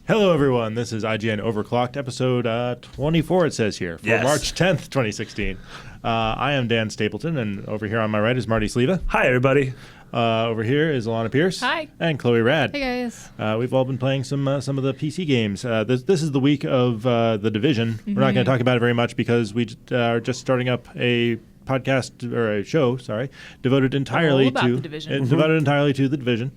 Hello, everyone. This is IGN Overclocked, episode 24, it says here, for March 10th, 2016. I am Dan Stapleton, and over here on my right is Marty Sleva. Hi, everybody. Over here is Alana Pierce. Hi. And Chloe Rad. Hey, guys. We've all been playing some of the PC games. This is the week of The Division. Mm-hmm. We're not going to talk about it very much because we are just starting up a podcast, or a show, devoted entirely to The Division. Devoted entirely to The Division.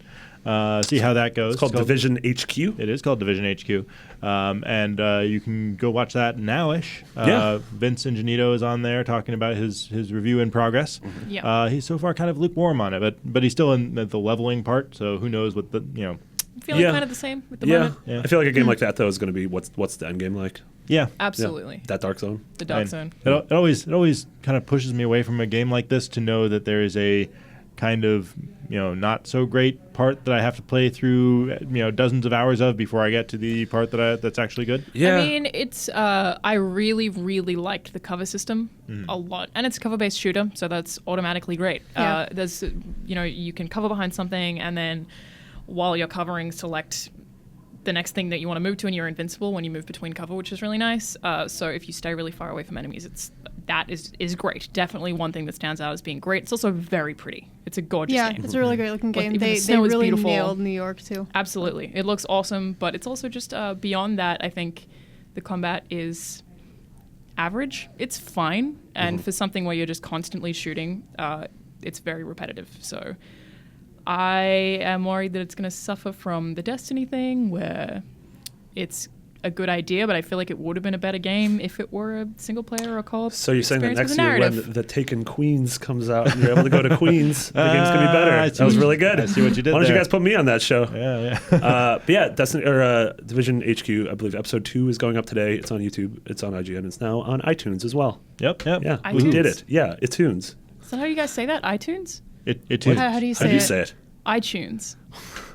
See how that goes. It's called Division HQ. It is called Division HQ. And you can go watch that now-ish. Vince Ingenito is on there talking about his review in progress. Mm-hmm. Yeah. He's so far kind of lukewarm on it, but he's still in the leveling part, so who knows what the, I'm feeling kind of the same with the moment. Yeah. I feel like a game like that, though, is going to be what's the end game like? Yeah. Absolutely. Yeah. That Dark Zone. The Dark Zone. It always kind of pushes me away from a game like this to know that there is a kind of not so great part that I have to play through dozens of hours of before I get to the part that's actually good. Yeah. I mean, it's I really liked the cover system a lot, and it's a cover-based shooter, so that's automatically great. Yeah. There's you can cover behind something, and then while you're covering, select the next thing that you want to move to, and you're invincible when you move between cover, which is really nice. So if you stay really far away from enemies, that is great. Definitely one thing that stands out as being great. It's also very pretty. It's a gorgeous game. Yeah, it's a really great looking game. Even the They snow is really beautiful. nailed New York too. Absolutely. It looks awesome, but it's also just beyond that. I think the combat is average. It's fine. And for something where you're just constantly shooting, it's very repetitive. So I am worried that it's going to suffer from the Destiny thing, where it's a good idea, but I feel like it would have been a better game if it were a single player or co-op. So you're saying that experience next with a year when narrative. the Taken Queens comes out and you're able to go to Queens, the game's going to be better. That was really good. I see what you did Why don't you there. guys put me on that show? Yeah. But yeah, Destiny, or Division HQ, I believe episode 2 is going up today. It's on YouTube. It's on IGN. It's now on iTunes as well. Yep. Yeah, we iTunes? did it. Yeah, iTunes. Is that how you guys say that? iTunes? It How do you How say do you it? say it? iTunes.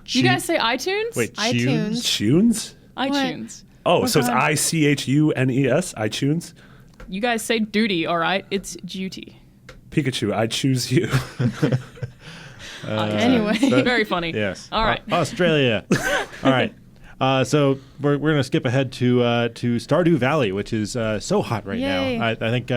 You guys say iTunes? Wait, iTunes. Tunes? iTunes. Oh, so it's God. ICHUNES, iTunes? You guys say duty, all right? It's duty. Pikachu, I choose you. Anyway. Very funny. Yes. All right. Australia. All right. So we're going to skip ahead to Stardew Valley, which is so hot right Yay. now. I think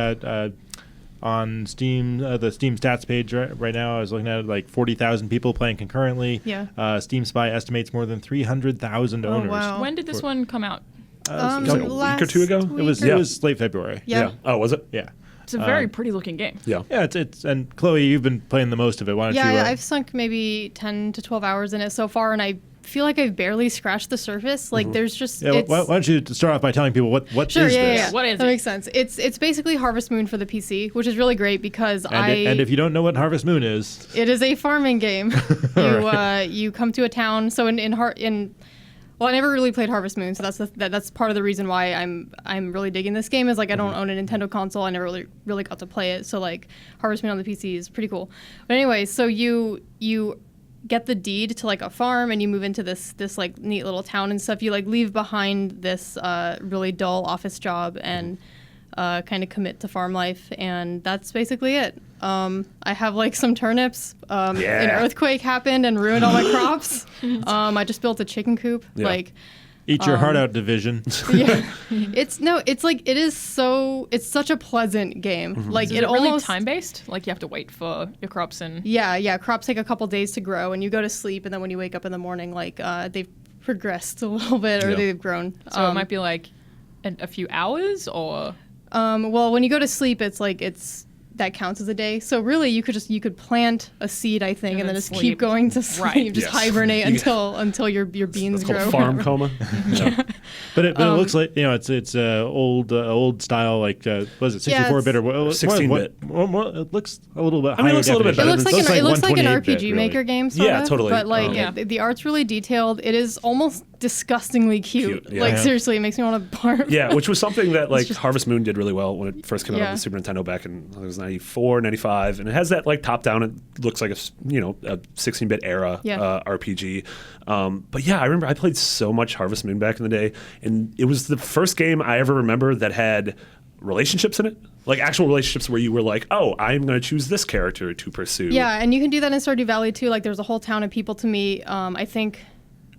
on Steam, the Steam stats page right now, I was looking at like 40,000 people playing concurrently. Yeah. Steam Spy estimates more than 300,000 Oh, owners. wow. When did this one come out? It was like a week or two ago? It was late February. Yeah. Oh, was it? Yeah. It's a very pretty looking game. Yeah. Yeah, it's and Chloe, you've been playing the most of it. Why don't you? I've sunk maybe 10 to 12 hours in it so far, and I feel like I've barely scratched the surface. Like there's just Yeah, why don't you start off by telling people what Sure, is yeah, this? yeah. What is that it? makes sense. It's basically Harvest Moon for the PC, which is really great because And if you don't know what Harvest Moon is, it is a farming game. You come to a town. So well, I never really played Harvest Moon, so that's part of the reason why I'm really digging this game. Is like I don't own a Nintendo console. I never really got to play it. So like Harvest Moon on the PC is pretty cool. But anyway, so you get the deed to like a farm and you move into this like neat little town and stuff. You like leave behind this really dull office job and kind of commit to farm life, and that's basically it. I have like some turnips. An earthquake happened and ruined all my crops. I just built a chicken coop. Yeah. Like, eat your heart out, Division. yeah, it's such a pleasant game. Like Is it it really almost time based? Like you have to wait for your crops and Yeah. Crops take a couple days to grow, and you go to sleep, and then when you wake up in the morning, like they've progressed a little bit or Yeah. they've grown. so it might be like a few hours or Well, when you go to sleep, that counts as a day. So really, you could plant a seed, I think, and then just sleep. keep going to sleep. Right. Just Yes. hibernate until your beans It's grow. called farm coma. Yeah. But it looks like it's old style, like was it 64-bit or 16-bit. It looks a little bit. I mean, it looks a little bit It better looks than like it looks like an 128-bit, RPG really. Maker game. Sort Yeah, of, totally. But like Yeah. the art's really detailed. It is almost disgustingly cute. Cute, yeah. Like Yeah. seriously, it makes me want to barf. Yeah, which was something that like Harvest Moon did really well when it first came out on Yeah. the Super Nintendo back in I think it was 94, 95, and it has that like top down. It looks like a 16-bit era Yeah. RPG. But yeah, I remember I played so much Harvest Moon back in the day, and it was the first game I ever remember that had relationships in it, like actual relationships where you were like, oh, I'm going to choose this character to pursue. Yeah, and you can do that in Stardew Valley too. Like there's a whole town of people to meet. I think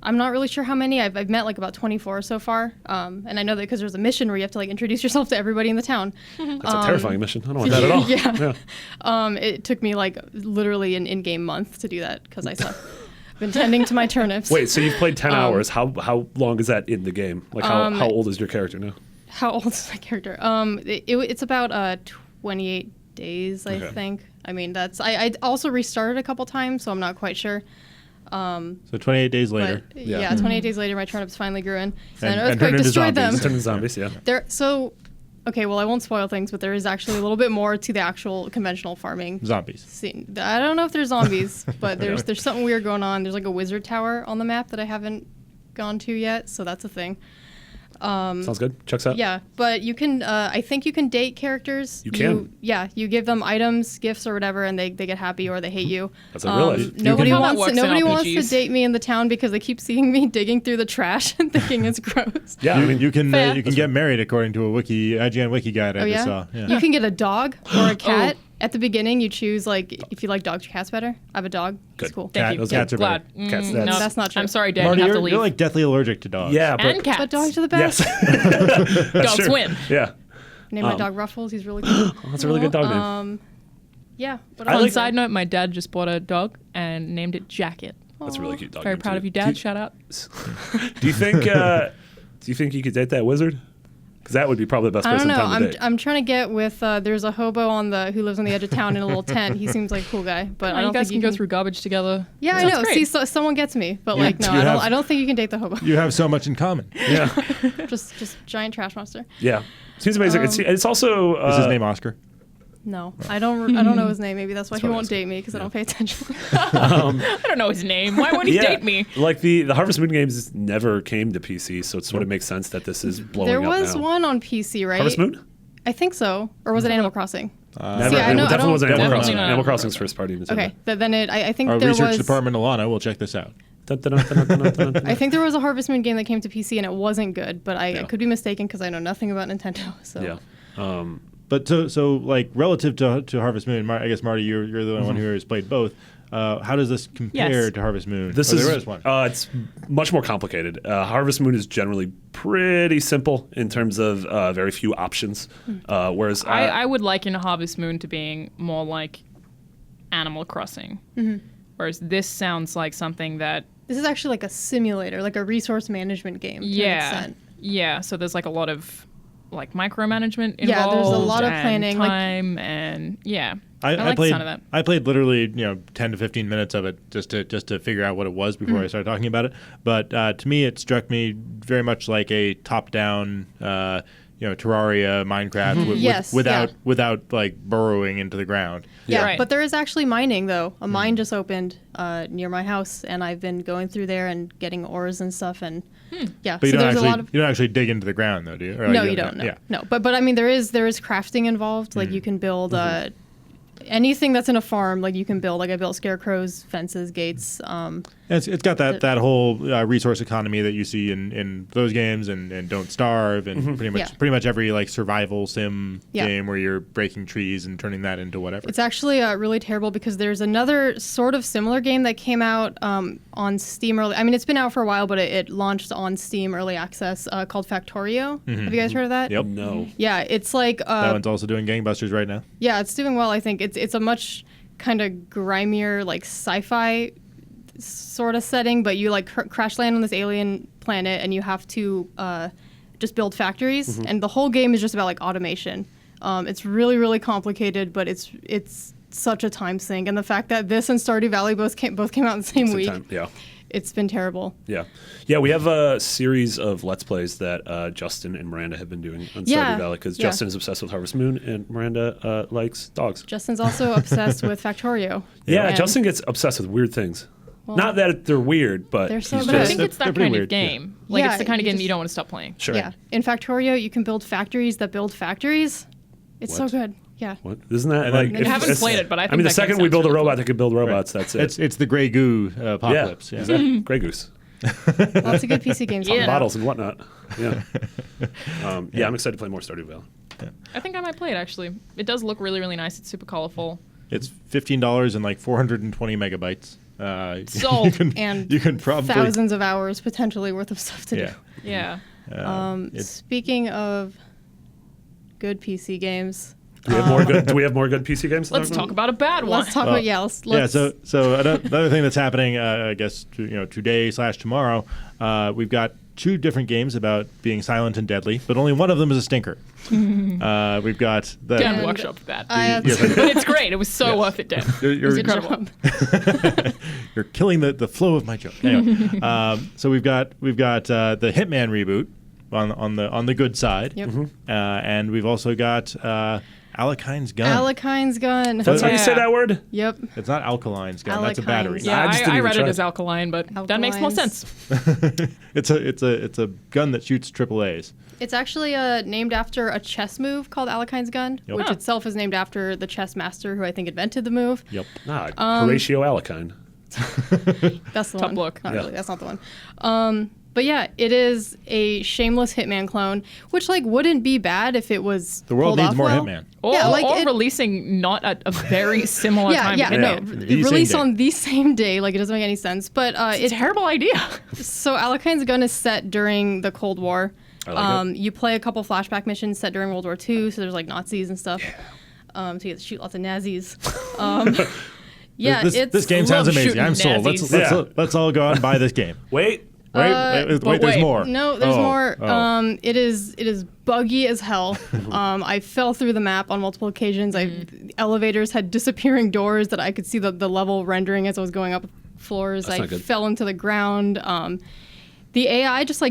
I'm not really sure how many. I've met like about 24 so far, and I know that because there's a mission where you have to like introduce yourself to everybody in the town. That's a terrifying mission. I don't want that at all. Yeah. It took me like literally an in-game month to do that because I suck. I've been tending to my turnips. Wait, so you've played 10 hours. How long is that in the game? Like how old is your character now? How old is my character? It's about 28 days, I think. I mean, I also restarted a couple times, so I'm not quite sure. So 28 days later. 28 days later, my turnips finally grew in. And And an earthquake destroyed them. Turned into zombies, yeah. Okay, well, I won't spoil things, but there is actually a little bit more to the actual conventional farming Zombies. scene. I don't know if there's zombies, but there's something weird going on. There's like a wizard tower on the map that I haven't gone to yet, so that's a thing. Sounds good. Checks out. Yeah, but you can. I think you can date characters. You can. You give them items, gifts, or whatever, and they get happy or they hate you. That's a real life. Nobody How that wants works in nobody wants to RPGs. date me in the town because they keep seeing me digging through the trash and thinking it's gross. Yeah, I mean, You can Fair. you can get married according to a IGN wiki guide I Oh just yeah? saw. Yeah. You can get a dog or a cat. At the beginning, you choose like if you like dogs or cats better. I have a dog. Good. It's cool. Thank you. Those cats are Glad. Cats, no, that's not true. I'm sorry, Dad. Marty, You have to leave. you're like deathly allergic to dogs. yeah, but and cats. But dogs are the best. yes. That's Dogs true. win. Yeah. Name my dog Ruffles. He's really cool. Oh, that's a really good dog name. Yeah. But I Fun like- side note: my dad just bought a dog and named it Jacket. That's a really cute dog Very name, proud too. of you, Dad. Shout out. Do you think you could date that wizard? Because that would be probably the best I don't person know. in town to date. I'm trying to get with. There's a hobo who lives on the edge of town in a little tent. He seems like a cool guy, but I you don't guys think can go through garbage together. Yeah, I Sounds know. great. See, someone gets me, but like, no, you have- I don't think you can date the hobo. You have so much in common. Yeah. just giant trash monster. Yeah. Seems amazing. It's also. Is his name Oscar? No, I don't know his name. Maybe that's why he probably won't Oscar. date me because I don't pay attention. I don't know his name. Why won't he Yeah, date me? like the Harvest Moon games never came to PC, so it sort of makes sense that this is blowing There up was now. one on PC, right? Harvest Moon? I think so, or was it Animal Crossing? Never. See, I It know- I definitely don't- wasn't Animal Definitely Crossing. not Animal Animal Crossing's first party. Nintendo. Okay, then I think Our there research was. department, Alana, will check this out. Dun, dun, dun, dun, dun, dun, dun, dun. I think there was a Harvest Moon game that came to PC and it wasn't good, but I Yeah. could be mistaken because I know nothing about Nintendo. So Yeah. But so like relative to Harvest Moon, I guess Marty, you're the only one who has played both. How does this compare Yes. to Harvest Moon? This Or is there is one. it's much more complicated. Harvest Moon is generally pretty simple in terms of very few options, whereas I would liken Harvest Moon to being more like Animal Crossing, whereas this sounds like something that this is actually like a simulator, like a resource management game. To an extent. yeah. So there's like a lot of like micromanagement involved. Yeah, there's a lot of and planning, like- time, and yeah. I like played. the sound of that. I played literally 10 to 15 minutes of it just to figure out what it was before I started talking about it. But to me, it struck me very much like a top-down, Terraria, Minecraft, Yes, without like burrowing into the ground. Yeah, Right. but there is actually mining though. A mine just opened near my house, and I've been going through there and getting ores and stuff. And yeah, But you so don't there's actually a lot of. you don't actually dig into the ground though, do you? Or No, you don't. No, Yeah. no. But I mean, there is crafting involved. Like you can build anything that's in a farm. Like you can build. Like I built scarecrows, fences, gates. It's got that whole resource economy that you see in those games and Don't Starve and pretty much every like survival sim game where you're breaking trees and turning that into whatever. It's actually really terrible because there's another sort of similar game that came out on Steam early. I mean, it's been out for a while, but it launched on Steam early access called Factorio. Have you guys heard of that? Yep. no. Yeah, it's like That one's also doing gangbusters right now. yeah, it's doing well. I think it's a much kind of grimier like sci-fi sort of setting, but you like crash land on this alien planet and you have to just build factories, and the whole game is just about like automation. It's really really complicated, but it's such a time sink, and the fact that this and Stardew Valley both came out in the same week, Yeah. it's been terrible. Yeah. We have a series of Let's Plays that Justin and Miranda have been doing on Yeah, Stardew Valley because yeah. Justin is obsessed with Harvest Moon and Miranda likes dogs. Justin's also obsessed with Factorio. Yeah, And- Justin gets obsessed with weird things. Not that they're weird, but They're so he's good. But I just think it's they're that pretty kind weird, of game. Like Yeah, it's the kind of you game just- you don't want to stop playing. sure. Yeah, in Factorio you can build factories that build factories. It's so What? good. Yeah. What? Isn't that And like? then- I haven't played it, but I think mean, the that second game we build a sounds really robot cool. that can build robots, that's it. It's the gray goo apocalypse. Yeah. Exactly. Grey Goose. Lots of good PC games. Yeah. Bottles and whatnot. Yeah. I'm excited to play more Stardew Valley. I think I might play it actually. It does look really really nice. It's super colorful. It's $15 and like 420 megabytes. Sold. And you can probably thousands of hours potentially worth of stuff to yeah. do. Yeah. Speaking of good PC games, Do we have more good? Do we have more good PC games? to Let's talk about a bad one. let's talk about let's So another thing that's happening, I guess, today/tomorrow, we've got 2 different games about being silent and deadly, but only one of them is a stinker. We've got the Dan And workshopped that. I but it's great. It was so worth it, Dan. It was incredible. You're killing the flow of my joke. Anyway, so we've got the Hitman reboot on the good side. Yep. And we've also got Alkane's gun. Alkane's gun. That's how you say that word? Yep. It's not Alkaline's gun. That's a battery. Alkane's. Yeah, I just didn't I even read it try as it. alkaline, but that makes more Alkalines. sense. It's a gun that shoots AAAs. It's actually named after a chess move called Alkane's gun, Yep. which Oh. itself is named after the chess master who I think invented the move. Yep. Horatio Alakine. That's the Tough one. look. Not Yeah. really. That's not the one. But yeah, it is a shameless Hitman clone, which wouldn't be bad if it was The world pulled needs off more well. Hitman. Or, Yeah, or it- releasing not at a very similar Yeah, time. yeah, to no, Hitman. The same release day. on the same day. It doesn't make any sense. But It's a terrible idea. so Alkane's gun is set during the Cold War. I like it. You play a couple flashback missions set during World War II, so there's Nazis and stuff. So you get to shoot lots of Nazis. Yeah, This game sounds love amazing. shooting I'm sold. Nazis. Let's all go out and buy this game. Wait. Wait, but there's wait. more. No, there's Oh, more. oh. It is buggy as hell. I fell through the map on multiple occasions. Elevators had disappearing doors that I could see the level rendering as I was going up floors. That's I not good. fell into the ground. The AI just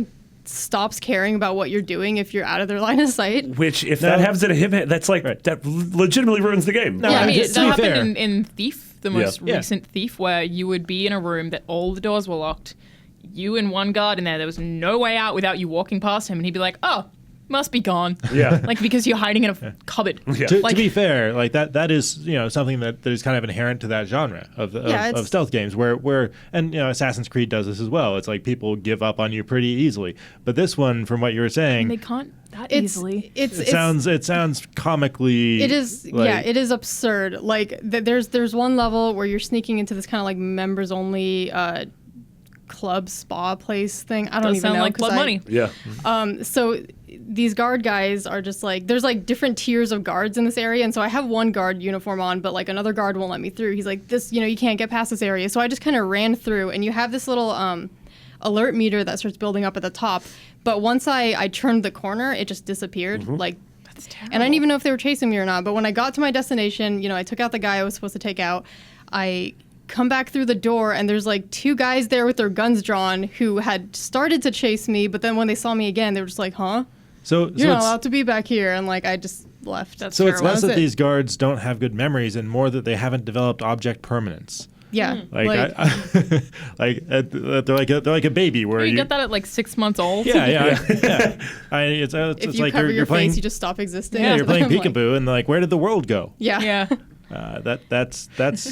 stops caring about what you're doing if you're out of their line of sight. Which, if that happens in a Hitman, that's Right. that legitimately ruins the game. No, Yeah, I mean, just that to be happened fair. in Thief, the most Yeah. recent Thief, where you would be in a room that all the doors were locked. You and one guard in there. There was no way out without you walking past him, and he'd be like, "Oh, must be gone." Yeah. Because you're hiding in a cupboard. Yeah. To Like- be fair, that is something that is kind of inherent to that genre of it's- stealth games where Assassin's Creed does this as well. It's like people give up on you pretty easily. But this one, from what you were saying, They can't that It's easily. it sounds comically. It is, like- it is absurd. There's one level where you're sneaking into this kind of members only club spa place thing. I don't Does even sound know. like 'cause Blood Money. Yeah. So these guard guys are just there's different tiers of guards in this area, and so I have one guard uniform on, but another guard won't let me through. He's like, this, you can't get past this area. So I just kind of ran through, and you have this little alert meter that starts building up at the top. But once I turned the corner, it just disappeared. That's terrible. And I didn't even know if they were chasing me or not. But when I got to my destination, I took out the guy I was supposed to take out. I come back through the door, and there's 2 guys there with their guns drawn who had started to chase me, but then when they saw me again, they were just like, huh? so You're not it's, allowed to be back here. And I just left. That's so it's terrible. less that That's it. these guards don't have good memories and more that they haven't developed object permanence. Yeah. They're like a baby where You get that at 6 months old. Yeah. It's if you like cover your playing. face, you just stop existing. Yeah, you're That's playing what I'm peekaboo, and where did the world go? Yeah. Yeah. That's not Wait,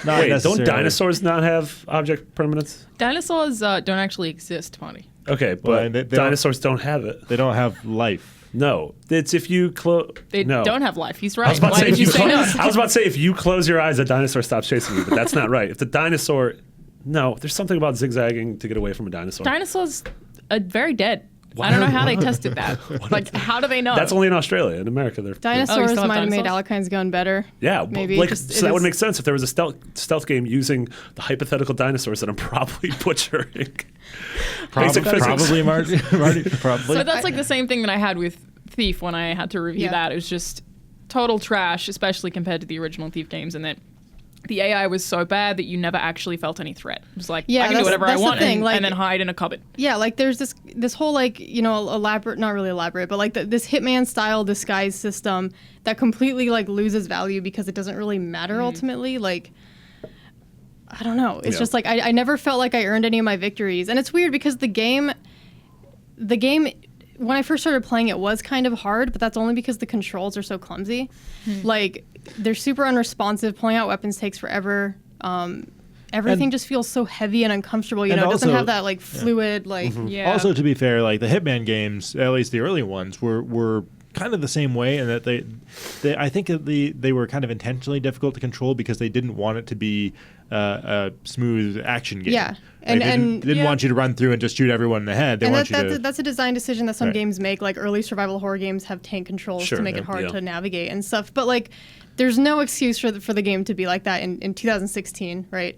don't necessarily. dinosaurs not have object permanence? Dinosaurs don't actually exist, Marty. Okay, but Well, they don't- dinosaurs don't have it. They don't have life. No, it's if you close. They no. don't have life. He's I right. was about to Why say did if you you say no? I was about to say if you close your eyes, a dinosaur stops chasing you, but that's not right. If the dinosaur, no, there's something about zigzagging to get away from a dinosaur. Dinosaurs are very dead. I don't know how they tested that. How do they know? That's only in Australia. In America, they're Dinosaurs still have might have made dinosaurs? Alkane's gun better. yeah, Maybe. like Just- so it that would is- make sense if there was a stealth game using the hypothetical dinosaurs that I'm probably butchering. Basic physics. Probably, Marty. Probably. So that's the same thing that I had with Thief when I had to review Yeah. that. It was just total trash, especially compared to the original Thief games, and that the AI was so bad that you never actually felt any threat. It was Yeah, I can do whatever I that's the want thing, and then hide in a cupboard. Yeah, there's this whole elaborate, not really elaborate, but this Hitman style disguise system that completely loses value because it doesn't really matter ultimately. I don't know. It's Yeah. just I never felt like I earned any of my victories, and it's weird because the game when I first started playing it was kind of hard, but that's only because the controls are so clumsy. They're super unresponsive. Pulling out weapons takes forever. Everything And- just feels so heavy and uncomfortable. It and doesn't also- have that fluid Yeah. Also, to be fair, the Hitman games, at least the early ones, were kind of the same way, in that they I think that they were kind of intentionally difficult to control because they didn't want it to be a smooth action game. Yeah. Like, And- they and- didn't yeah. want you to run through and just shoot everyone in the head. They And want you to. that's a design decision that some Right. games make. Like early survival horror games have tank controls Sure, to make it yeah, hard yeah. to navigate and stuff. But like, there's no excuse for the game to be like that in 2016, right?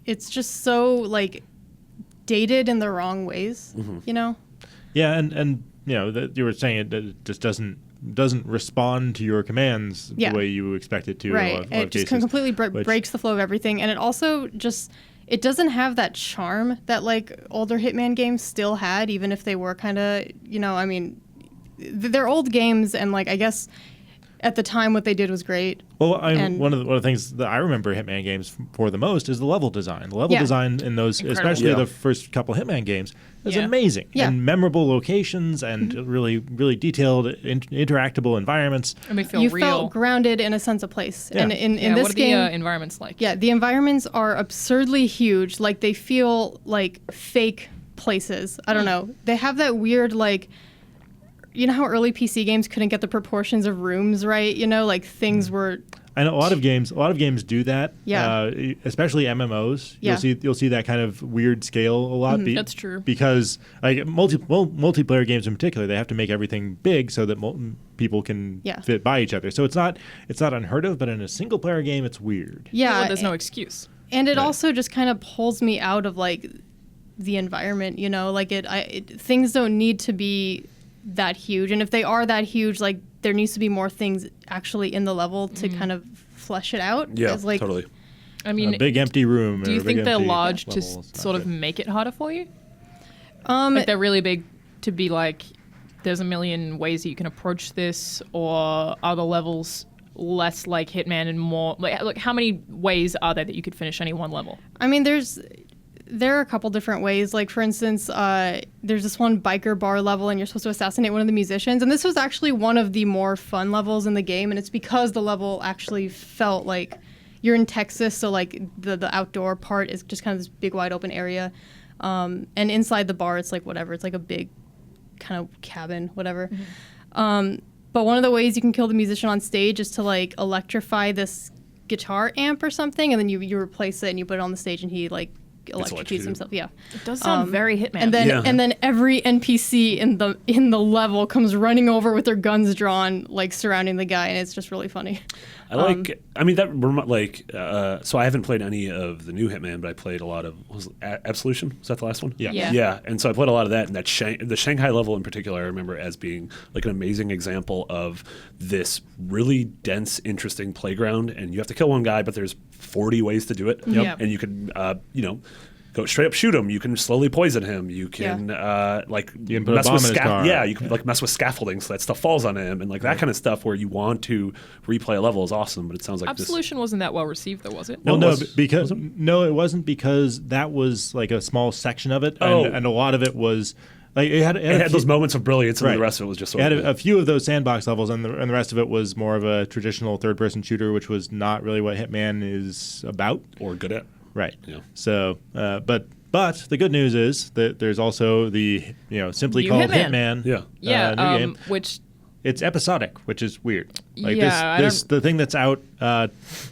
It's just so like dated in the wrong ways, you know? Yeah, and you know that you were saying it just doesn't respond to your commands Yeah. the way you expect it to. In a Right. lot of It just cases, completely which- breaks the flow of everything, and it also just it doesn't have that charm that like older Hitman games still had, even if they were kind of, you know, I mean, they're old games, and like I guess at the time what they did was great. Well, And- one of the things that I remember Hitman games for the most is the level design. The level Yeah. design in those, Incredible. especially Yeah. the first couple Hitman games, is Yeah. amazing. Yeah. And memorable locations and really, really detailed, interactable environments. And they feel You real. felt grounded in a sense of place, Yeah. and in Yeah, this what are game, the environments like? yeah, the environments are absurdly huge. Like they feel like fake places. I don't know. They have that weird like. You know how early PC games couldn't get the proportions of rooms right? You know, like things were. I know a lot of games do that. Yeah. Especially MMOs. Yeah. You'll see that kind of weird scale a lot. That's true. Because like multiplayer games in particular, they have to make everything big so that people can Yeah. fit by each other. So it's not unheard of, but in a single player game, it's weird. Yeah, Well, there's no excuse. and it Right. also just kind of pulls me out of like the environment. You know, like things don't need to be that huge, and if they are that huge, like there needs to be more things actually in the level to kind of flesh it out. Yeah, As, like, totally. I mean, A big empty room. do or you a big think they're empty large to level is not sort of good. make it harder for you? Like they're really big to be like, there's a million ways that you can approach this, or are the levels less like Hitman and more like how many ways are there that you could finish any one level? I mean, there are a couple different ways. Like, for instance, there's this one biker bar level, and you're supposed to assassinate one of the musicians. And this was actually one of the more fun levels in the game, and it's because the level actually felt like you're in Texas, so like the outdoor part is just kind of this big wide open area, and inside the bar, it's like whatever. It's like a big kind of cabin, whatever. But one of the ways you can kill the musician on stage is to like electrify this guitar amp or something, and then you replace it and you put it on the stage, and he like electrocutes electrocuted. himself. Yeah. It does sound very Hitman. And then Yeah. and then every NPC in the level comes running over with their guns drawn, like surrounding the guy, and it's just really funny. I like. I mean, so I haven't played any of the new Hitman, but I played a lot of. Was it Absolution? Was that the last one? Yeah. Yeah. Yeah, and so I played a lot of that, and the Shanghai level in particular, I remember as being like an amazing example of this really dense, interesting playground, and you have to kill one guy, but there's 40 ways to do it, Yep. and you can, go straight up shoot him. You can slowly poison him. You can You can put a mess bomb with in his car. Yeah, you can like mess with scaffolding so that stuff falls on him, and like that kind of stuff where you want to replay a level is awesome. But it sounds like Absolution wasn't that well received, though, was it? Well, No, no, it was- because was it? no, it wasn't, because that was like a small section of it, Oh. and a lot of it was like it had those moments of brilliance, and Right. the rest of it was just It sort had of a few of those sandbox levels, and the rest of it was more of a traditional third-person shooter, which was not really what Hitman is about. or good at. Right. Yeah. So, but the good news is that there's also the simply New called Hitman. Hitman. Yeah. Yeah, new game. which It's episodic, which is weird. Like Yeah, I this the thing that's out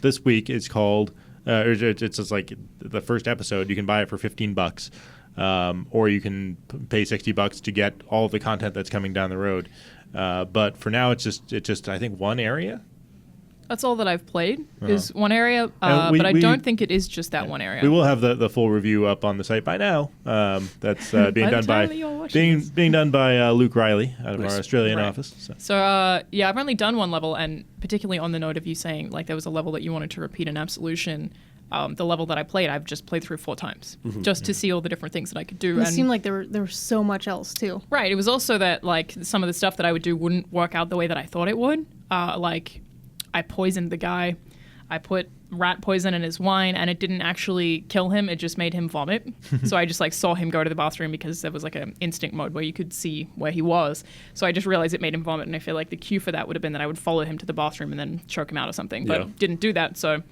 this week is called. It's just like the first episode. You can buy it for $15, or you can pay $60 to get all of the content that's coming down the road. But for now, it's just I think one area. that's all that I've played is one area, And but I don't think it is just that one area. We will have the full review up on the site by now. That's being By the done by time that you're watching this. being done by Luke Riley out of Nice. our Australian Right. office. So. So yeah, I've only done one level, and particularly on the note of you saying like there was a level that you wanted to repeat in Absolution. The level that I played, I've just played through 4 times just to see all the different things that I could do. It And seemed like there was so much else too. right, it was also that like some of the stuff that I would do wouldn't work out the way that I thought it would. Like I poisoned the guy, I put rat poison in his wine, and it didn't actually kill him. It just made him vomit. So I just like saw him go to the bathroom because there was like an instinct mode where you could see where he was. So I just realized it made him vomit, and I feel like the cue for that would have been that I would follow him to the bathroom and then choke him out or something. But Yeah. didn't do that. So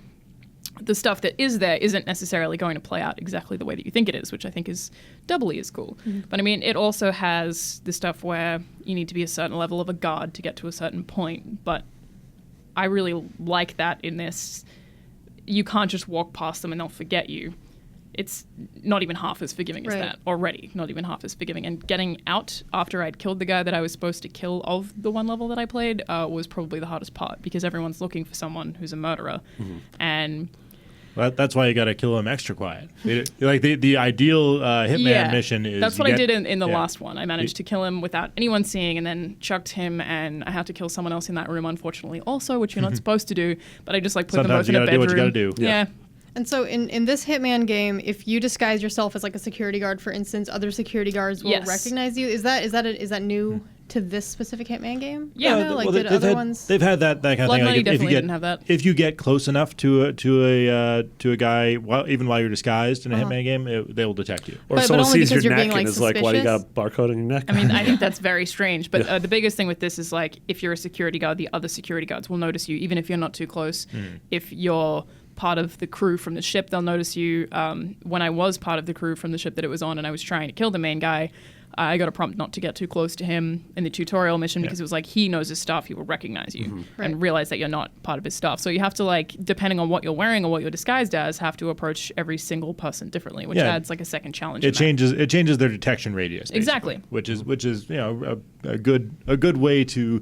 the stuff that is there isn't necessarily going to play out exactly the way that you think it is, which I think is doubly as cool. But I mean, it also has the stuff where you need to be a certain level of a guard to get to a certain point. But I really like that in this. you can't just walk past them and they'll forget you. It's not even half as forgiving as that already. Not even half as forgiving. And getting out after I'd killed the guy that I was supposed to kill of the one level that I played was probably the hardest part, because everyone's looking for someone who's a murderer. And well, that's why you got to kill him extra quiet. Like the ideal Hitman mission is. That's what I did in the last one. I managed to kill him without anyone seeing, and then chucked him, and I had to kill someone else in that room, unfortunately, also, which you're not supposed to do. But I just like put them both in a bedroom. Sometimes you got to do what you got to do. Yeah. And so in this Hitman game, if you disguise yourself as like a security guard, for instance, other security guards will recognize you. Is that new to this specific Hitman game? Yeah. You know, like did other ones? They've had that kind of Blood thing. Money Like definitely didn't have that. If you get close enough to a guy, even while you're disguised in a Hitman game, they will detect you. Or But someone only sees your because you're neck being, like, and is like, "Why do you got a barcode on your neck?" I mean, I think that's very strange. But the biggest thing with this is, like, if you're a security guard, the other security guards will notice you, even if you're not too close. If you're part of the crew from the ship, they'll notice you. When I was part of the crew from the ship that it was on and I was trying to kill the main guy, I got a prompt not to get too close to him in the tutorial mission because it was like, he knows his stuff, he will recognize you and realize that you're not part of his stuff. So you have to, like, depending on what you're wearing or what you're disguised as, have to approach every single person differently, which adds like a second challenge. It changes their detection radius. Exactly. Which is a good way to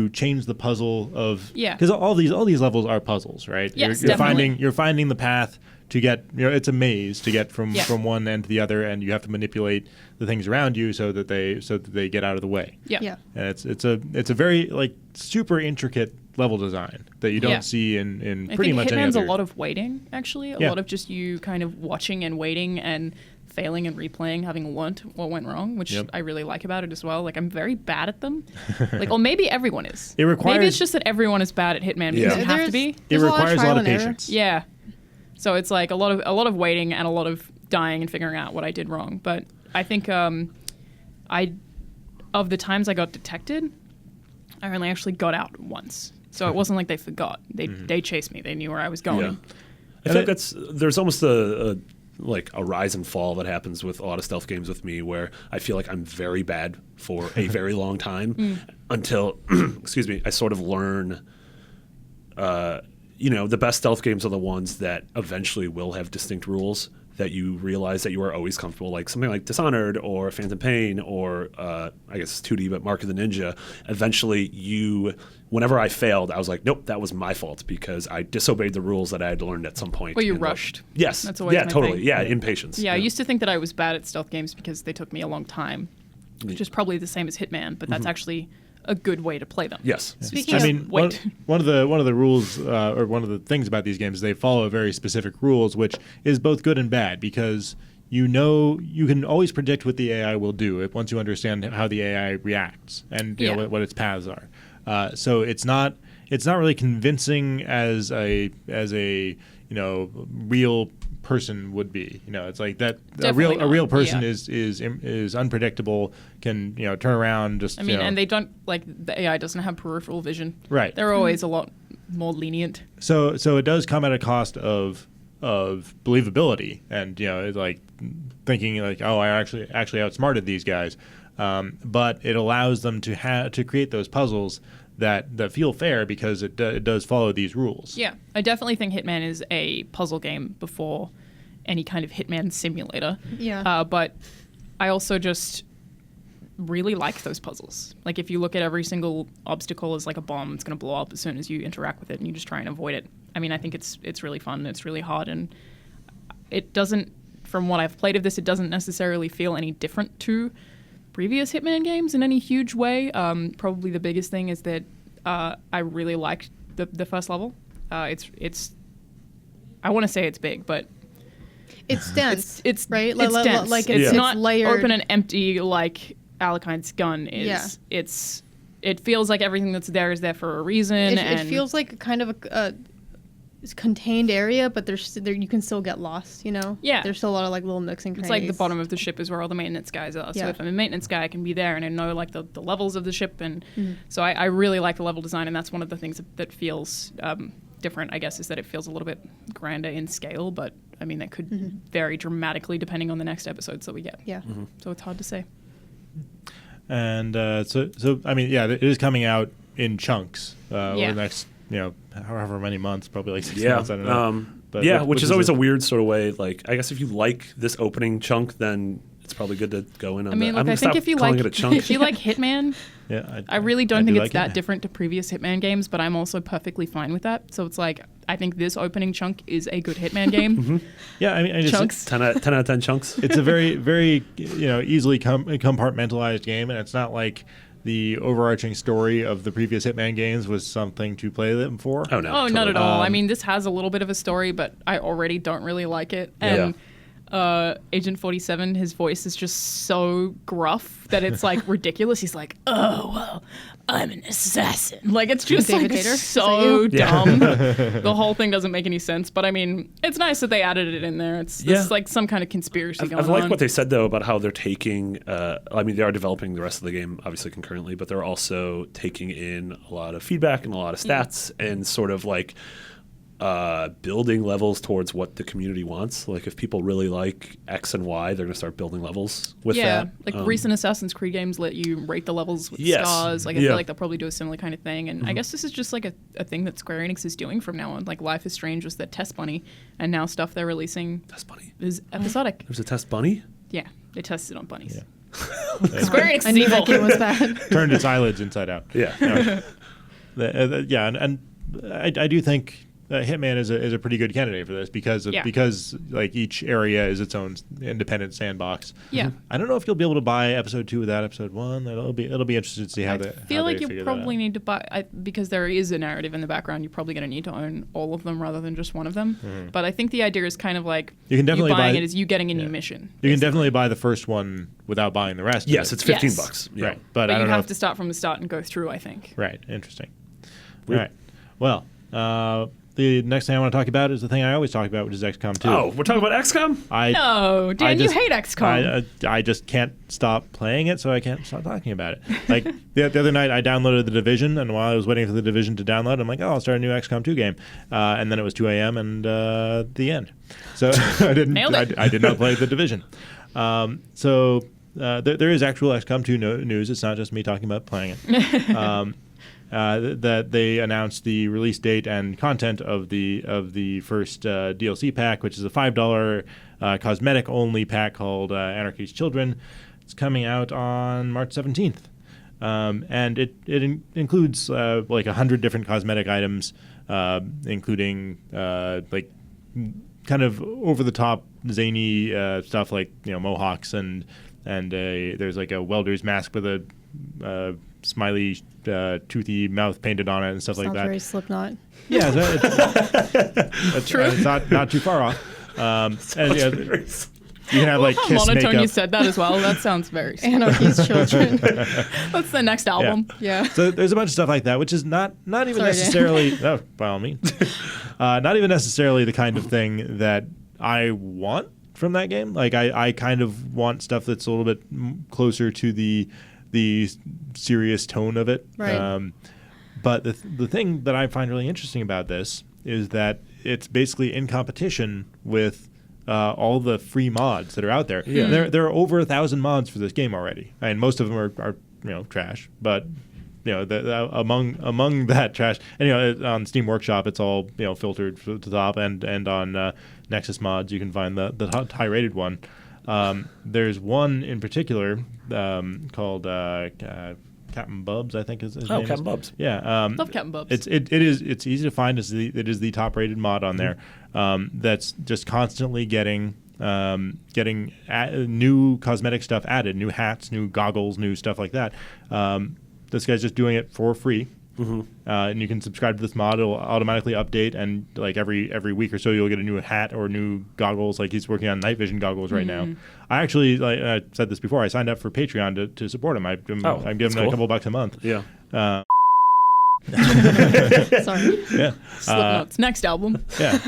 change the puzzle of because all these levels are puzzles, right? Yes, you're finding the path to get, it's a maze to get from one end to the other, and you have to manipulate the things around you so that they get out of the way. Yeah. And it's a very, like, super intricate level design that you don't see in pretty much any other. I think Hitman's a lot of waiting, actually. A lot of just you kind of watching and waiting and failing and replaying, having learnt what went wrong, which I really like about it as well. Like, I'm very bad at them. Like, or maybe everyone is. Maybe it's just that everyone is bad at Hitman because you have to be. It requires a lot of patience. Yeah. So it's like a lot of waiting and a lot of dying and figuring out what I did wrong. But I think of the times I got detected, I only actually got out once. So it wasn't like they forgot. They chased me. They knew where I was going. Yeah. I think there's almost a rise and fall that happens with a lot of stealth games with me, where I feel like I'm very bad for a very long time until, excuse me, I sort of learn. The best stealth games are the ones that eventually will have distinct rules that you realize that you are always comfortable, like something like Dishonored or Phantom Pain or I guess 2D, but Mark of the Ninja. Eventually, whenever I failed, I was like, nope, that was my fault because I disobeyed the rules that I had learned at some point. Well, you rushed. Yes. That's always my totally. thing. Yeah, impatience. Yeah, I used to think that I was bad at stealth games because they took me a long time, which is probably the same as Hitman, but that's actually a good way to play them. Yes. Speaking I of, mean, one of the rules or one of the things about these games is they follow very specific rules, which is both good and bad because you can always predict what the AI will do once you understand how the AI reacts and what its paths are. So it's not really convincing as a real person would be. It's like that a real person is unpredictable, can turn around just. And they don't, like, the AI doesn't have peripheral vision. Right. They're always a lot more lenient. So it does come at a cost of believability, and it's like thinking like, oh, I actually outsmarted these guys, but it allows them to create those puzzles that feel fair because it does follow these rules. Yeah, I definitely think Hitman is a puzzle game before any kind of Hitman simulator. Yeah. But I also just really like those puzzles. Like, if you look at every single obstacle as like a bomb, it's going to blow up as soon as you interact with it, and you just try and avoid it. I mean, I think it's really fun. It's really hard, and it doesn't, from what I've played of this, it doesn't necessarily feel any different to previous Hitman games in any huge way. Probably the biggest thing is that I really liked the first level. It's I want to say it's big, but it's dense. It's right. It's dense. Like it's it's not layered. open and empty like Alakine's gun is. Yeah. It feels like everything that's there is there for a reason. It feels like kind of a contained area, but there you can still get lost. Yeah. There's still a lot of like little nooks and crannies. It's like the bottom of the ship is where all the maintenance guys are. So if I'm a maintenance guy, I can be there and I know like the levels of the ship, and so I really like the level design, and that's one of the things that feels different, I guess, is that it feels a little bit grander in scale, but I mean that could vary dramatically depending on the next episodes that we get. Yeah. So it's hard to say. And so I mean, yeah, it is coming out in chunks over the next, however many months, probably like 6 months. I don't know. But yeah, which is always a weird sort of way. Like, I guess if you like this opening chunk, then it's probably good to go in on I mean, that. look, I think if you like it a chunk. if you like Hitman, Yeah, I really don't think do it's like that Hitman. different to previous Hitman games, but I'm also perfectly fine with that. So it's like I think this opening chunk is a good Hitman game. Yeah, I mean, I just, Chunks. 10 out of 10 chunks. it's a very, very easily compartmentalized game, and it's not like the overarching story of the previous Hitman games was something to play them for. Oh, no. Oh, not totally. at all. I mean, this has a little bit of a story, but I already don't really like it. And Agent 47, his voice is just so gruff that it's like ridiculous. He's like, "Oh, well, I'm an assassin." Like, it's just David like Hayter? so Is that dumb. The whole thing doesn't make any sense. But I mean, it's nice that they added it in there. It's Yeah. like some kind of conspiracy going I've on. liked what they said, though, about how they're taking, I mean, they are developing the rest of the game, obviously, concurrently, but they're also taking in a lot of feedback and a lot of stats and sort of like building levels towards what the community wants. Like, if people really like X and Y, they're going to start building levels with that. Like recent Assassin's Creed games let you rate the levels with Yes. stars. Like I Yeah. feel like they'll probably do a similar kind of thing. And I guess this is just like a thing that Square Enix is doing from now on. Like Life is Strange was their test bunny, and now stuff they're releasing Test bunny. is episodic. There's a test bunny? Yeah, they tested on bunnies. Yeah. Square Enix I is knew evil. that game was bad. Turned its eyelids inside out. Yeah. Yeah, and I do think Hitman is a pretty good candidate for this because Yeah. like each area is its own independent sandbox. Yeah. I don't know if you'll be able to buy episode 2 without episode 1. It'll be interesting to see how I they feel like you figure that probably out. need to buy because there is a narrative in the background. You're probably going to need to own all of them rather than just one of them. But I think the idea is kind of like You can definitely buying buy- it is you getting a new yeah. mission. You can basically. definitely buy the first one without buying the rest. Yes, of it's it. $15. Yes. Yeah. Right, but I you don't know. have to start from the start and go through. I think. Right, interesting. Weird. All right, well, the next thing I want to talk about is the thing I always talk about, which is XCOM 2. Oh, we're talking about XCOM? No, Dan, you just- hate XCOM. I just can't stop playing it, so I can't stop talking about it. Like the other night, I downloaded The Division, and while I was waiting for The Division to download, I'm like, oh, I'll start a new XCOM 2 game. And then it was 2 a.m. and the end. So I didn't. Nailed it. I did not play The Division. So there is actual XCOM 2 news. It's not just me talking about playing it. That they announced the release date and content of the first DLC pack, which is a $5 cosmetic only pack called Anarchy's Children. It's coming out on March 17th, and it includes like 100 different cosmetic items, including like kind of over the top zany stuff like mohawks and there's like a welder's mask with a smiley toothy mouth painted on it and stuff like Sounds that. very Slipknot. Yeah, it's True. It's not too far off. And, you can have like How Kiss monotone makeup. you said that as well. That sounds very. Anarchy's Children. That's the next album. Yeah. So there's a bunch of stuff like that, which is not even Sorry, Dan. necessarily. No, by all means, not even necessarily the kind of thing that I want from that game. Like I kind of want stuff that's a little bit closer to the serious tone of it. Right. But the thing that I find really interesting about this is that it's basically in competition with all the free mods that are out there. Yeah. There are over 1,000 mods for this game already, and most of them are trash. But among that trash, and on Steam Workshop, it's all filtered to the top, and on Nexus Mods, you can find the high rated one. There's one in particular called Captain Bubs, I think is his name. Captain Bubs. Yeah. Love Captain Bubs. It is easy to find. It is the top rated mod on there. That's just constantly getting new cosmetic stuff added, new hats, new goggles, new stuff like that. This guy's just doing it for free. And you can subscribe to this mod. It'll automatically update, and like every week or so, you'll get a new hat or new goggles. Like he's working on night vision goggles right now. I actually, like I said this before, I signed up for Patreon to support him. I'm giving him cool. a couple bucks a month. Yeah. Sorry. Yeah. Slipknot's next album. Yeah.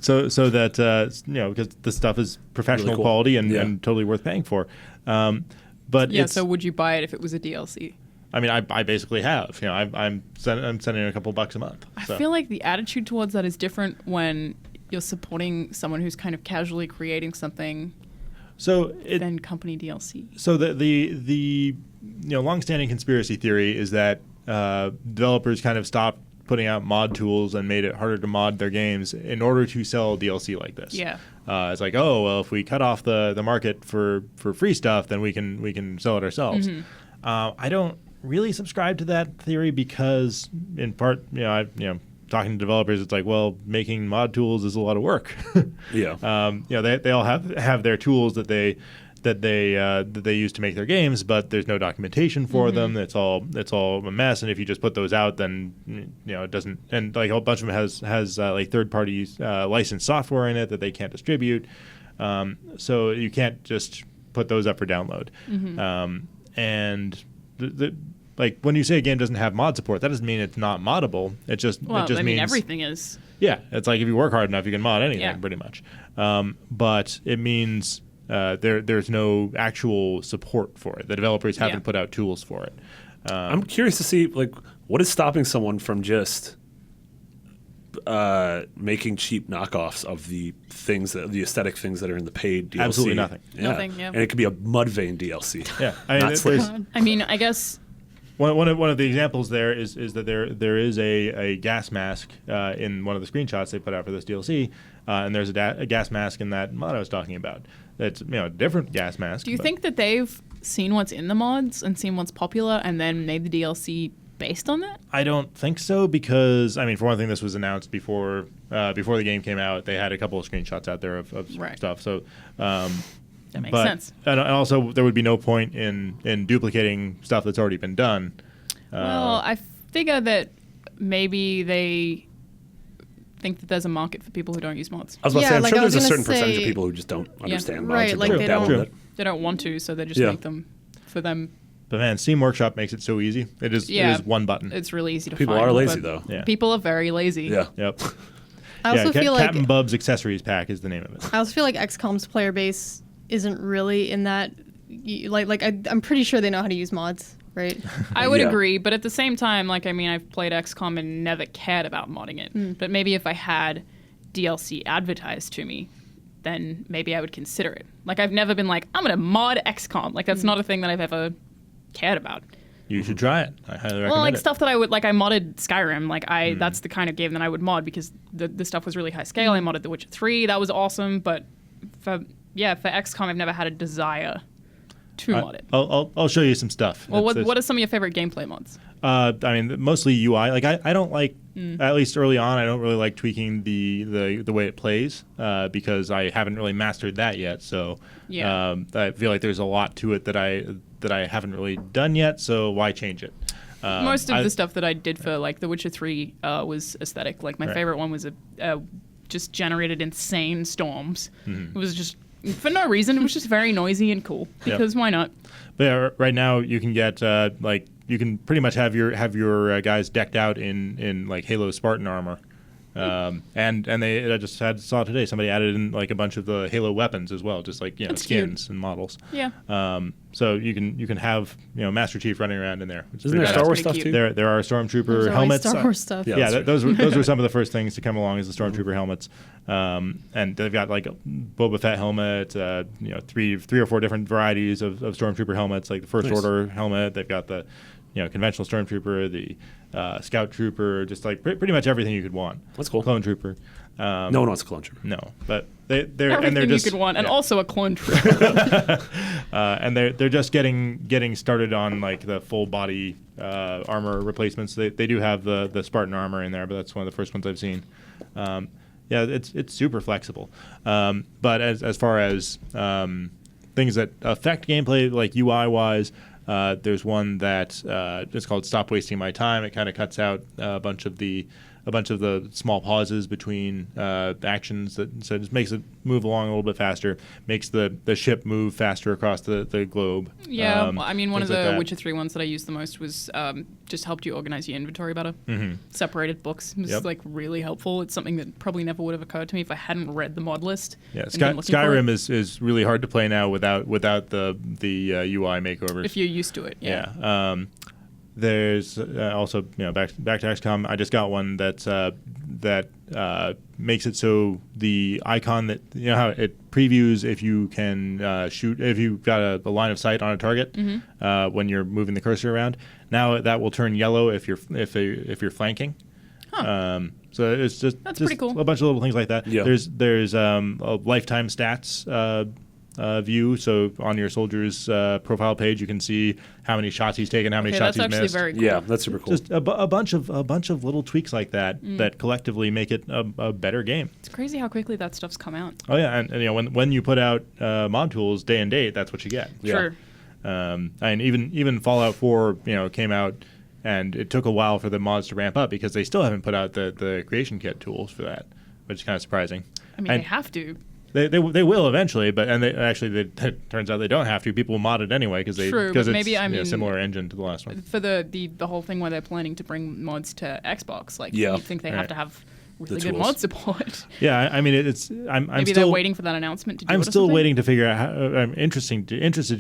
So that because this stuff is professional Really cool. quality and, Yeah. and totally worth paying for. But Yeah. it's, So would you buy it if it was a DLC? I mean, I basically have. I'm sending a couple bucks a month. So. I feel like the attitude towards that is different when you're supporting someone who's kind of casually creating something So than company DLC. So the longstanding conspiracy theory is that developers kind of stopped putting out mod tools and made it harder to mod their games in order to sell DLC like this. Yeah. It's like, oh well, if we cut off the market for free stuff, then we can sell it ourselves. I don't really subscribe to that theory because, in part, talking to developers, it's like, well, making mod tools is a lot of work. Yeah. They all have their tools that they use to make their games, but there's no documentation for them. It's all a mess. And if you just put those out, then it doesn't. And like a bunch of them has like third-party licensed software in it that they can't distribute. So you can't just put those up for download. And like when you say a game doesn't have mod support, that doesn't mean it's not moddable. It just means everything is. Yeah, it's like if you work hard enough, you can mod anything pretty much. But it means there's no actual support for it. The developers haven't put out tools for it. I'm curious to see like what is stopping someone from just making cheap knockoffs of the aesthetic things that are in the paid DLC. Absolutely nothing. Nothing, yeah. And it could be a Mudvayne DLC. Yeah, I mean, I guess one of the examples there is that there is a gas mask in one of the screenshots they put out for this DLC, and there's a gas mask in that mod I was talking about. It's a different gas mask. Do you think that they've seen what's in the mods and seen what's popular and then made the DLC based on that? I don't think so because, I mean, for one thing, this was announced before the game came out. They had a couple of screenshots out there of stuff. So that makes sense. And also, there would be no point in duplicating stuff that's already been done. Well, I figure that maybe they think that there's a market for people who don't use mods. I was about to say, I'm like sure I was there's a certain gonna percentage of say- people who just don't understand mods Right, or like don't they dabble don't- with it. They don't want to, so they just Yeah. make them for them. But man, Steam Workshop makes it so easy. It is one button. It's really easy to People find. are lazy, but though. Yeah. People are very lazy. Yeah. Yep. I also feel like Captain Bub's Accessories Pack is the name of it. I also feel like XCOM's player base isn't really in that. I'm pretty sure they know how to use mods, right? I would Yeah. agree, but at the same time, I've played XCOM and never cared about modding it. But maybe if I had DLC advertised to me, then maybe I would consider it. Like, I've never been like, I'm going to mod XCOM. Like, that's not a thing that I've ever cared about. You should try it. I highly recommend Well, like it. stuff that I modded Skyrim. Like, that's the kind of game that I would mod because the stuff was really high scale. I modded The Witcher 3. That was awesome. But for XCOM, I've never had a desire to mod it. I'll show you some stuff. Well, It's- what are some of your favorite gameplay mods? I mean, mostly UI. Like I don't like, at least early on, I don't really like tweaking the way it plays because I haven't really mastered that yet. So Yeah. I feel like there's a lot to it that I haven't really done yet. So why change it? Most of the stuff that I did for like The Witcher 3 was aesthetic. Like my Right. favorite one was just generated insane storms. Mm-hmm. It was just for no reason. It was just very noisy and cool because why not? But yeah, right now you can get you can pretty much have your guys decked out in like Halo Spartan armor. And I just saw today somebody added in like a bunch of the Halo weapons as well, just like That's skins and models. Yeah. So you can have Master Chief running around in there. Which is Isn't there pretty Star badass. Wars Pretty stuff cute. too? There are Stormtrooper There's always helmets. Star Wars stuff. Yeah. Yeah, that's those were some of the first things to come along as the Stormtrooper helmets, and they've got like a Boba Fett helmet, three or four different varieties of Stormtrooper helmets, like the First Nice. Order helmet. They've got the conventional Stormtrooper, the Scout Trooper, just like pretty much everything you could want. That's cool. Clone Trooper. No one wants a clone trooper. No, but they're Everything and they're just you could want, and yeah. also a clone trooper. And they're just getting started on like the full body armor replacements. They do have the Spartan armor in there, but that's one of the first ones I've seen. Yeah, it's super flexible. But as far as things that affect gameplay, like UI wise, there's one that it's called Stop Wasting My Time. It kind of cuts out a bunch of the small pauses between actions, so it just makes it move along a little bit faster, makes the ship move faster across the globe. Yeah, one of things like the that. Witcher 3 ones that I used the most was just helped you organize your inventory better. Separated books. It was Yep. like really helpful. It's something that probably never would have occurred to me if I hadn't read the mod list. Yeah, and been looking for Skyrim it. is really hard to play now without the UI makeovers. If you're used to it. Yeah. There's also back to XCOM. I just got one that makes it so the icon that how it previews if you can shoot if you've got a line of sight on a target when you're moving the cursor around. Now that will turn yellow if you're flanking. So it's just That's pretty cool. a bunch of little things like that. Yeah. There's a lifetime stats view. So on your soldier's profile page, you can see how many shots he's taken, how many shots that's he's actually missed. very cool. Yeah, that's super cool. Just a bunch of little tweaks like that that collectively make it a better game. It's crazy how quickly that stuff's come out. Oh yeah, and you know when you put out mod tools day and date, that's what you get. Yeah. Sure. And even Fallout 4, came out, and it took a while for the mods to ramp up because they still haven't put out the creation kit tools for that, which is kind of surprising. I mean, And they have to. They will eventually, but it turns out they don't have to. People mod it anyway because True, it's but maybe, I a mean, similar engine to the last one. For the whole thing where they're planning to bring mods to Xbox, like Yeah. you think they have Right. to have really The good tools. mod support. Yeah, I mean I'm Maybe still they're waiting for that announcement to do it I'm or still something? waiting to figure out how. I'm interested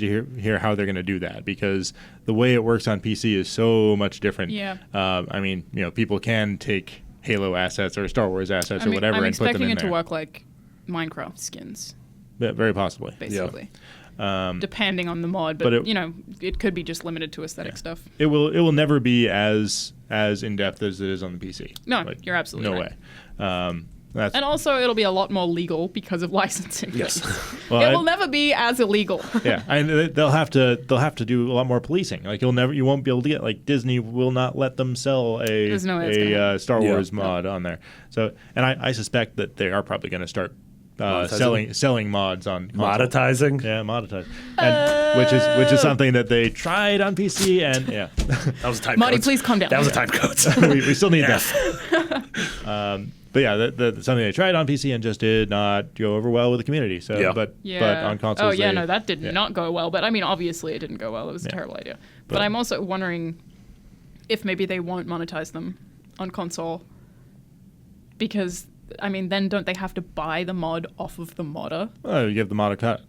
to hear how they're going to do that because the way it works on PC is so much different. Yeah. I mean, people can take Halo assets or Star Wars assets I or mean, whatever I'm and put them expecting in it there. to work like Minecraft skins, Yeah, very possibly. basically. Depending on the mod, but, but it- it could be just limited to aesthetic stuff. It will never be as in depth as it is on the PC. No, you're absolutely no right. way. That's And also, it'll be a lot more legal because of licensing. Yes. well, It I- will never be as illegal. yeah, and they'll have to do a lot more policing. Like you won't be able to get like Disney will not let them sell There's no way it's gonna happen. Star Yeah. Wars mod on there. So, and I suspect that they are probably going to start Monetizing? selling mods on console. Monetizing. Yeah, monetized, and which is something that they tried on PC, and yeah, That was a time Marty, code. please calm down. That was a time code. we still need that. But yeah, something they tried on PC and just did not go over well with the community. So, Yeah. but Yeah. on consoles, Oh yeah, they- no, that did yeah. not go well. But I mean, obviously, it didn't go well. It was a terrible idea. But But- I'm also wondering if maybe they won't monetize them on console because I mean, then don't they have to buy the mod off of the modder? Oh, you give the modder a cut.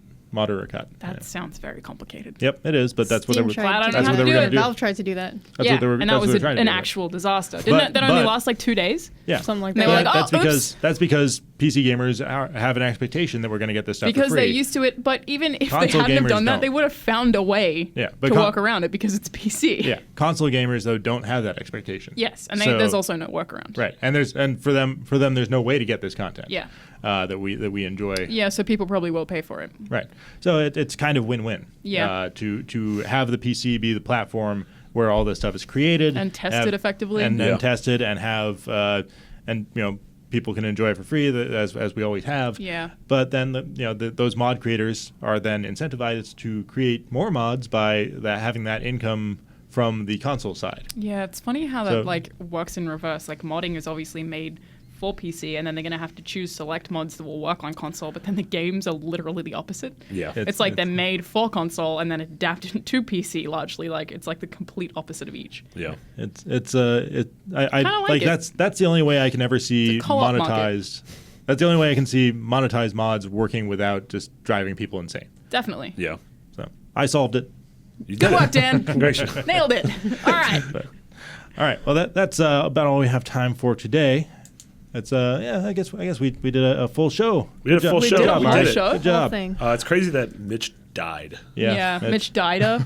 That Yeah. sounds very complicated. Yep, it is. But that's what they Steam were. tried Glad I to don't That's have what to they were do going it. to do. Valve tried to do that. That's yeah, what they were. and that's that what was they were trying to an do. actual disaster. Didn't But- that only but- last like 2 days? Yeah, Something like They that. were like, that's "Oh, because PC gamers have an expectation that we're going to get this stuff Because for free. they're used to it. But even if Console they hadn't have gamers done that, don't. they would have found a way Yeah, but to work around it because it's PC. Yeah, console gamers though don't have that expectation. Yes, and So- there's also no workaround. right, and for them there's no way to get this content. Yeah. that we enjoy. Yeah, so people probably will pay for it. Right. So it's kind of win-win. Yeah. To have the PC be the platform where all this stuff is created And tested effectively. and Yeah. then tested, and have people can enjoy it for free as we always have. Yeah. But then those mod creators are then incentivized to create more mods by having that income from the console side. Yeah, it's funny how So- that like works in reverse. Like modding is obviously made for PC, and then they're going to have to choose select mods that will work on console. But then the games are literally the opposite. Yeah. It's like they're made for console and then adapted to PC largely. Like it's like the complete opposite of each. Yeah. I Kinda like it. That's the only way I can ever see It's a co-op market. monetized. That's the only way I can see monetized mods working without just driving people insane. Definitely. Yeah. So I solved it. You Good did work, it. Dan. Congratulations. Nailed it. All right. But, all right. Well, that's about all we have time for today. That's I guess we did a full show. We did a full We show. did a We whole did it. show. Good job. Whole thing. It's crazy that Mitch died. Yeah. Mitch Dida.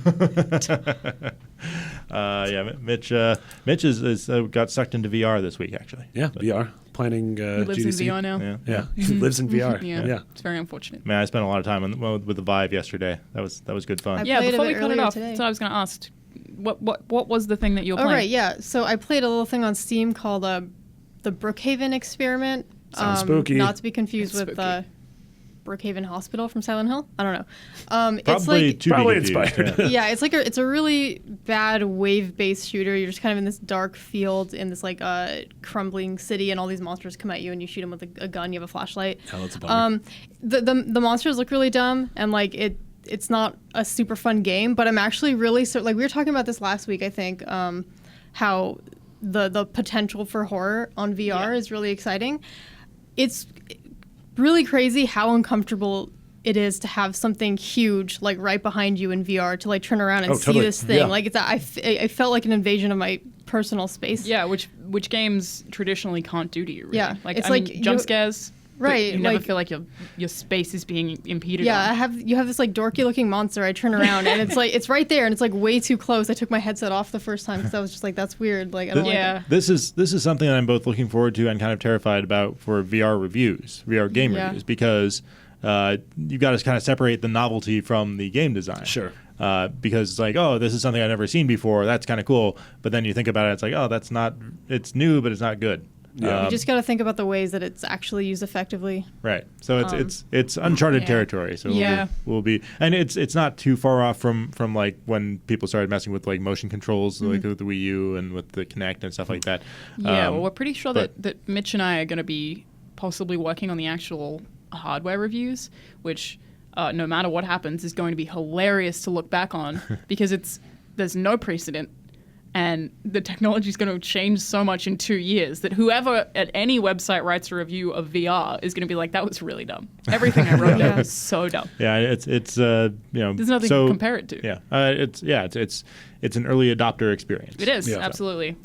Mitch is got sucked into VR this week actually. Yeah. VR. Planning He lives GDC. in VR now. Yeah. Yeah. He lives in VR. Yeah. Yeah. It's very unfortunate. Man, I spent a lot of time with the Vive yesterday. That was good fun. I Yeah, played a before we bit cut it earlier off, today. so I was going to ask, what was the thing that you were Oh, playing? right, yeah. So I played a little thing on Steam called the Brookhaven Experiment. Sounds spooky. Not to be confused It's with spooky. Brookhaven Hospital from Silent Hill. I don't know. It's Probably like to Probably be confused, inspired. yeah. yeah, it's a really bad wave-based shooter. You're just kind of in this dark field in this like crumbling city, and all these monsters come at you, and you shoot them with a gun. You have a flashlight. Oh, that's a bummer. The monsters look really dumb, and like it's not a super fun game. But I'm actually really like we were talking about this last week. I think how the potential for horror on VR Yeah. is really exciting. It's really crazy how uncomfortable it is to have something huge like right behind you in VR to like turn around and Oh, see totally. this thing. Yeah. Like I felt like an invasion of my personal space. Yeah, which games traditionally can't do to you. Really. Yeah, like it's I mean, like jump you- scares. Right. You never like, feel like your space is being impeded yeah, on. you have this like dorky looking monster. I turn around and it's right there and it's like way too close. I took my headset off the first time because I was just like, that's weird. Like I don't like Yeah. it. This is something that I'm both looking forward to and kind of terrified about for VR reviews, VR game Yeah. reviews, because you've got to kind of separate the novelty from the game design. Sure. Because it's like, oh, this is something I've never seen before. That's kind of cool. But then you think about it, it's like, oh, it's new, but it's not good. Yeah. You just got to think about the ways that it's actually used effectively. Right. So it's uncharted Yeah. territory. So Yeah. we'll be and it's not too far off from like when people started messing with like motion controls, like with the Wii U and with the Kinect and stuff like that. Yeah, well, we're pretty sure but- that Mitch and I are going to be possibly working on the actual hardware reviews, which no matter what happens is going to be hilarious to look back on because there's no precedent. And the technology is going to change so much in 2 years that whoever at any website writes a review of VR is going to be like, that was really dumb. Everything I wrote Yeah. there was so dumb. Yeah, it's There's nothing to compare it to. Yeah, it's an early adopter experience. It is, Yeah. absolutely.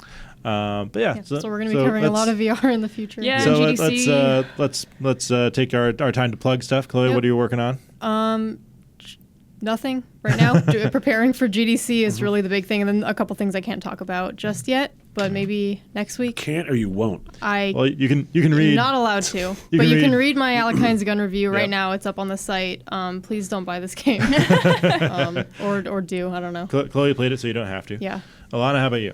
But yeah, So we're going to be covering a lot of VR in the future. Yeah. So GDC. let's take our time to plug stuff. Chloe, Yep. what are you working on? Nothing right now. Preparing for GDC is really the big thing, and then a couple things I can't talk about just yet, but maybe next week. Can't or you won't. Well, you can read. You're not allowed to, but can you can read- read my Alec Hines gun review right Yep. now. It's up on the site. Please don't buy this game, or do. I don't know. Chloe played it, so you don't have to. Yeah. Alana, how about you?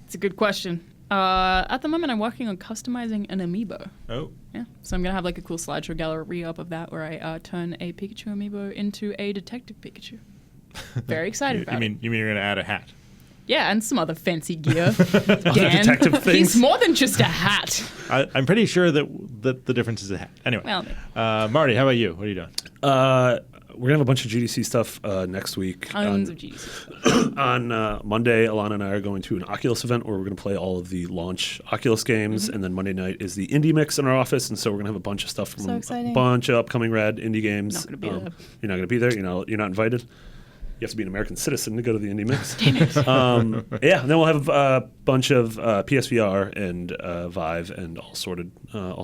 It's a good question. At the moment, I'm working on customizing an amiibo. Oh, Yeah, so I'm gonna have like a cool slideshow gallery up of that where I turn a Pikachu amiibo into a Detective Pikachu. Very excited about it. you mean you're gonna add a hat? Yeah, and some other fancy gear. detective things. He's more than just a hat. I'm pretty sure that the difference is a hat. Anyway, Well, Marty, how about you? What are you doing? We're gonna have a bunch of GDC stuff next week. Tons of GDC. On Monday, Alana and I are going to an Oculus event where we're going to play all of the launch Oculus games, and then Monday night is the indie mix in our office, and so we're going to have a bunch of stuff from So a exciting. bunch of upcoming rad indie games. Not gonna be there. You're not going to be there. You're not invited. You have to be an American citizen to go to the indie mix. Yeah, and then we'll have a bunch of PSVR and Vive and all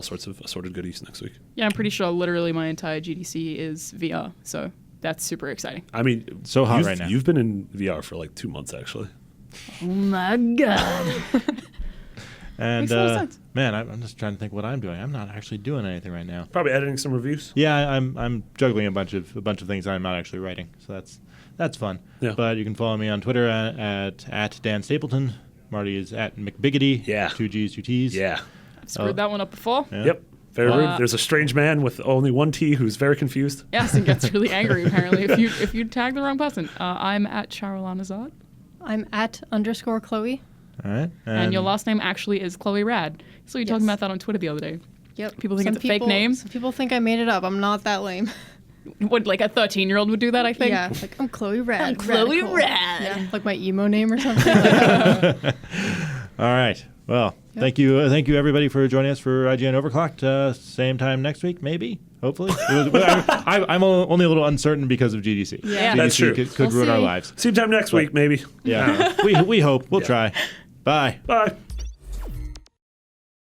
sorts of assorted goodies next week. Yeah, I'm pretty sure literally my entire GDC is VR, so that's super exciting. I mean, So hot you've- right now. You've been in VR for like 2 months, actually. Oh my god. And Makes a lot of sense. man, I'm just trying to think what I'm doing. I'm not actually doing anything right now. Probably editing some reviews. Yeah, I'm juggling a bunch of things I'm not actually writing. So that's fun. Yeah. But you can follow me on Twitter at Dan Stapleton. Marty is at McBiggity. Yeah. 2 G's, 2 T's. Yeah. I've screwed that one up before. Yeah. Yep. Very rude. There's a strange man with only one T who's very confused. Yes, and gets really angry apparently if you tag the wrong person. I'm at Charolane Azad, I'm at _Chloe. All right. and your last name actually is Chloe Rad. So you're talking Yes. about that on Twitter the other day. Yep. People think it's a fake name? Some people think I made it up. I'm not that lame. What, like a 13-year-old would do that, I think? Yeah. Like I'm Chloe Rad. I'm Chloe Radical. Rad. Yeah. Like my emo name or something. All right. Well, thank you everybody for joining us for IGN Overclocked. Same time next week, maybe. Hopefully. I'm only a little uncertain because of GDC. Yeah. GDC That's true. Could We'll ruin our see. lives. Same time next week, maybe. Yeah. we hope. We'll try. Bye. Bye.